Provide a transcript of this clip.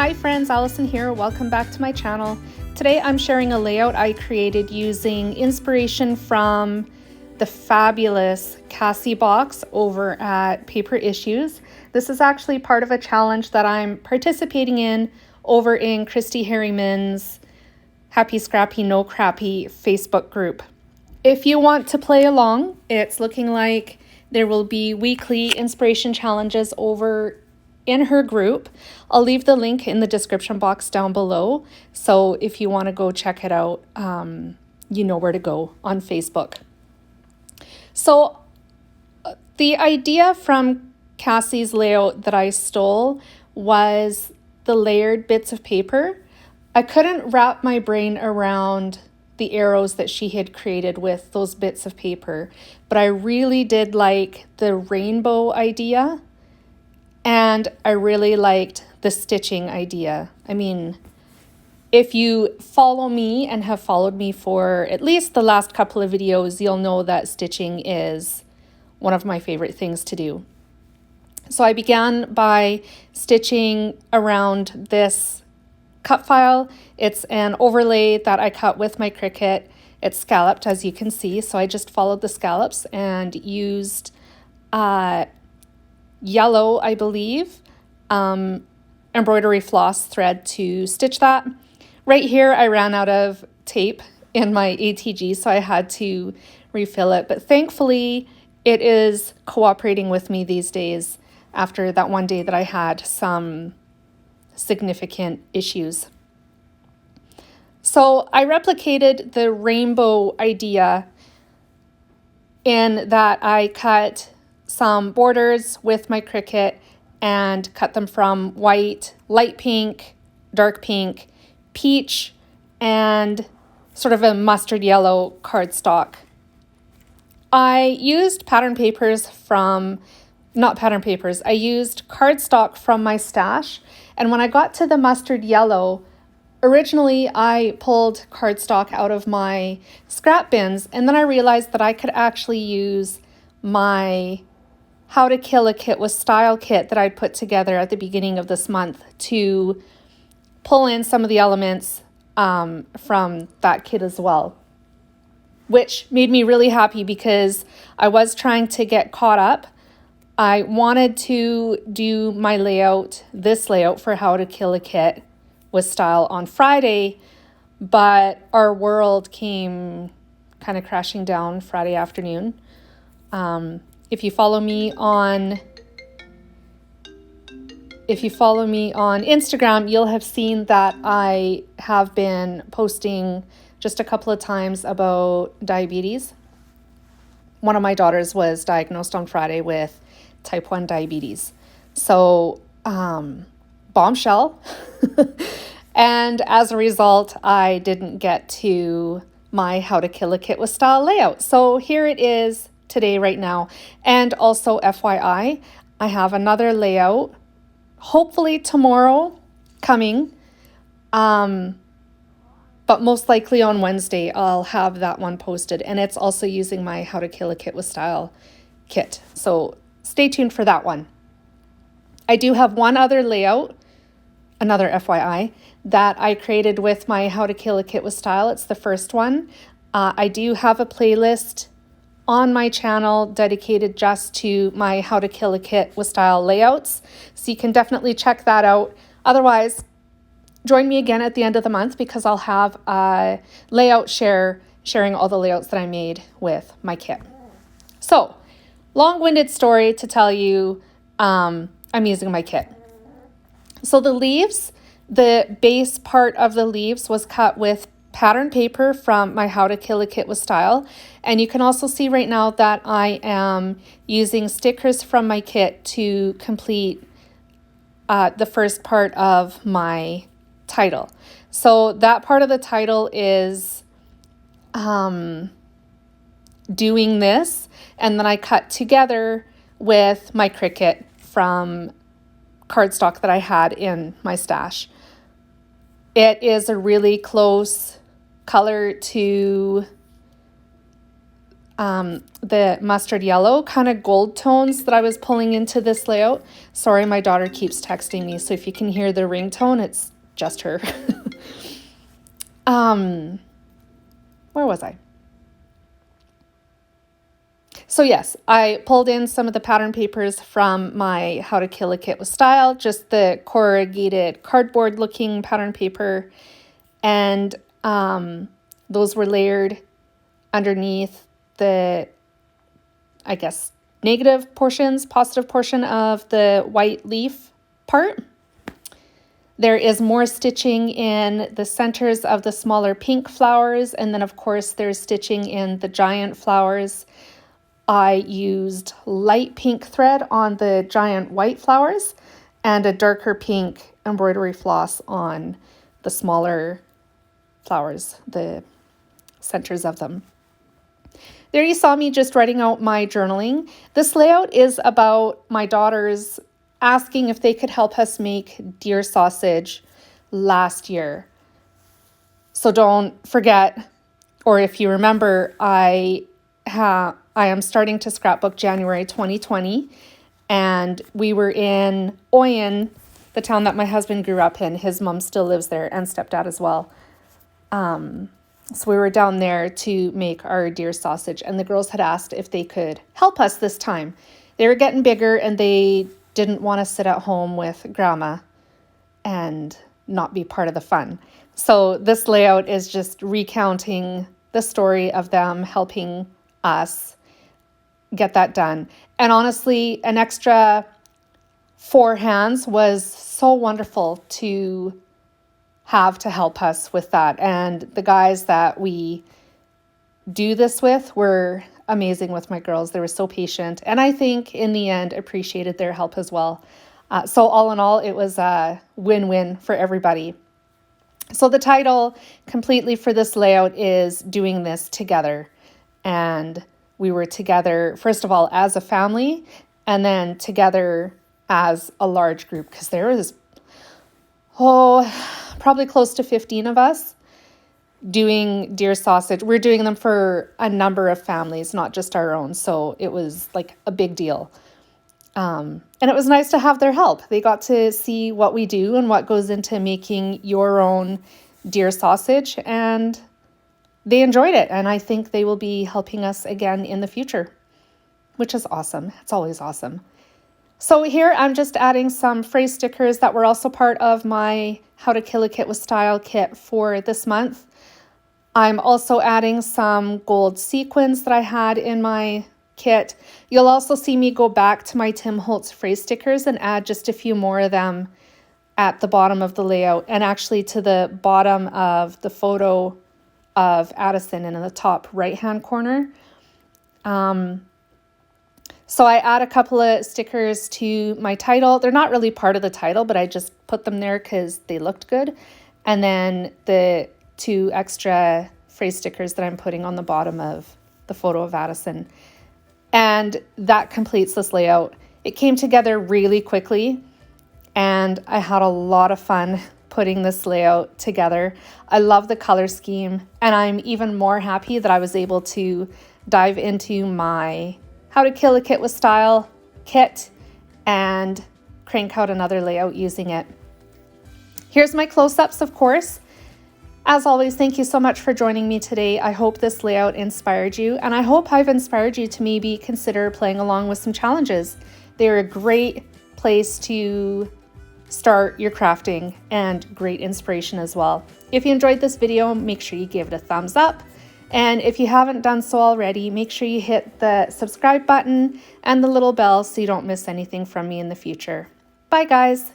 Hi friends, Allison here. Welcome back to my channel. Today I'm sharing a layout I created using inspiration from the fabulous Cassie box over at Paper Issues. This is actually part of a challenge that I'm participating in over in Christy Harriman's Happy Scrappy No Crappy Facebook group. If you want to play along, it's looking like there will be weekly inspiration challenges over in her group. I'll leave the link in the description box down below. So if you want to go check it out, you know where to go on Facebook. So the idea from Cassie's layout that I stole was the layered bits of paper. I couldn't wrap my brain around the arrows that she had created with those bits of paper, but I really did like the rainbow idea. And I really liked the stitching idea. I mean, if you follow me and have followed me for at least the last couple of videos, you'll know that stitching is one of my favorite things to do. So I began by stitching around this cut file. It's an overlay that I cut with my Cricut. It's scalloped, as you can see. So I just followed the scallops and used yellow, I believe, embroidery floss thread to stitch that. Right here, I ran out of tape in my ATG, so I had to refill it. But thankfully, it is cooperating with me these days after that one day that I had some significant issues. So I replicated the rainbow idea in that I cut some borders with my Cricut and cut them from white, light pink, dark pink, peach, and sort of a mustard yellow cardstock. I used pattern papers from, not pattern papers, I used cardstock from my stash. And when I got to the mustard yellow, originally I pulled cardstock out of my scrap bins, and then I realized that I could actually use my How to Kill a Kit with Style kit that I'd put together at the beginning of this month to pull in some of the elements from that kit as well, which made me really happy because I was trying to get caught up. I wanted to do my layout, this layout for How to Kill a Kit with Style on Friday, but our world came kind of crashing down Friday afternoon. If you follow me on Instagram, you'll have seen that I have been posting just a couple of times about diabetes. One of my daughters was diagnosed on Friday with type 1 diabetes. So, bombshell. And as a result, I didn't get to my How to Kill a Kit with Style layout. So here it is today, right now. And also FYI, I have another layout, hopefully tomorrow coming, but most likely on Wednesday, I'll have that one posted. And it's also using my How to Kill a Kit with Style kit. So stay tuned for that one. I do have one other layout, another FYI, that I created with my How to Kill a Kit with Style. It's the first one. I do have a playlist on my channel dedicated just to my How to Kill a Kit with Style layouts. So you can definitely check that out. Otherwise, join me again at the end of the month because I'll have a layout sharing all the layouts that I made with my kit. So, long-winded story to tell you, I'm using my kit. So the leaves, the base part of the leaves was cut with pattern paper from my How to Kill a Kit with Style. And you can also see right now that I am using stickers from my kit to complete the first part of my title. So that part of the title is doing this, and then I cut together with my Cricut from cardstock that I had in my stash. It is a really close color to the mustard yellow kind of gold tones that I was pulling into this layout. Sorry, my daughter keeps texting me, so if you can hear the ringtone, it's just her. Where was I? So yes, I pulled in some of the pattern papers from my How to Kill a Kit with Style, just the corrugated cardboard looking pattern paper, and those were layered underneath the, I guess, negative portions, positive portion of the white leaf part. There is more stitching in the centers of the smaller pink flowers, and then of course there's stitching in the giant flowers. I used light pink thread on the giant white flowers and a darker pink embroidery floss on the smaller flowers, the centers of them. There you saw me just writing out my journaling. This layout is about my daughters asking if they could help us make deer sausage last year. So don't forget, or if you remember, I am starting to scrapbook January 2020, and we were in Oyen, the town that my husband grew up in. His mom still lives there and stepdad as well. So we were down there to make our deer sausage, and the girls had asked if they could help us this time. They were getting bigger and they didn't want to sit at home with grandma and not be part of the fun. So this layout is just recounting the story of them helping us get that done. And honestly, an extra 4 hands was so wonderful to have to help us with that. And the guys that we do this with were amazing with my girls. They were so patient, and I think in the end appreciated their help as well. So all in all, it was a win-win for everybody. So the title completely for this layout is Doing This Together. And we were together, first of all, as a family, and then together as a large group, because there was, probably close to 15 of us doing deer sausage. We're doing them for a number of families, not just our own. So it was like a big deal. And it was nice to have their help. They got to see what we do and what goes into making your own deer sausage, and they enjoyed it. And I think they will be helping us again in the future, which is awesome. It's always awesome. So here I'm just adding some phrase stickers that were also part of my How to Kill a Kit with Style kit for this month. I'm also adding some gold sequins that I had in my kit. You'll also see me go back to my Tim Holtz phrase stickers and add just a few more of them at the bottom of the layout, and actually to the bottom of the photo of Addison in the top right-hand corner. So I add a couple of stickers to my title. They're not really part of the title, but I just put them there because they looked good. And then the 2 extra phrase stickers that I'm putting on the bottom of the photo of Addison. And that completes this layout. It came together really quickly, and I had a lot of fun putting this layout together. I love the color scheme, and I'm even more happy that I was able to dive into my How to Kill a Kit with Style kit and crank out another layout using it. Here's my close-ups, of course. As always, thank you so much for joining me today. I hope this layout inspired you, and I hope I've inspired you to maybe consider playing along with some challenges. They're a great place to start your crafting and great inspiration as well. If you enjoyed this video, make sure you give it a thumbs up. And if you haven't done so already, make sure you hit the subscribe button and the little bell so you don't miss anything from me in the future. Bye, guys.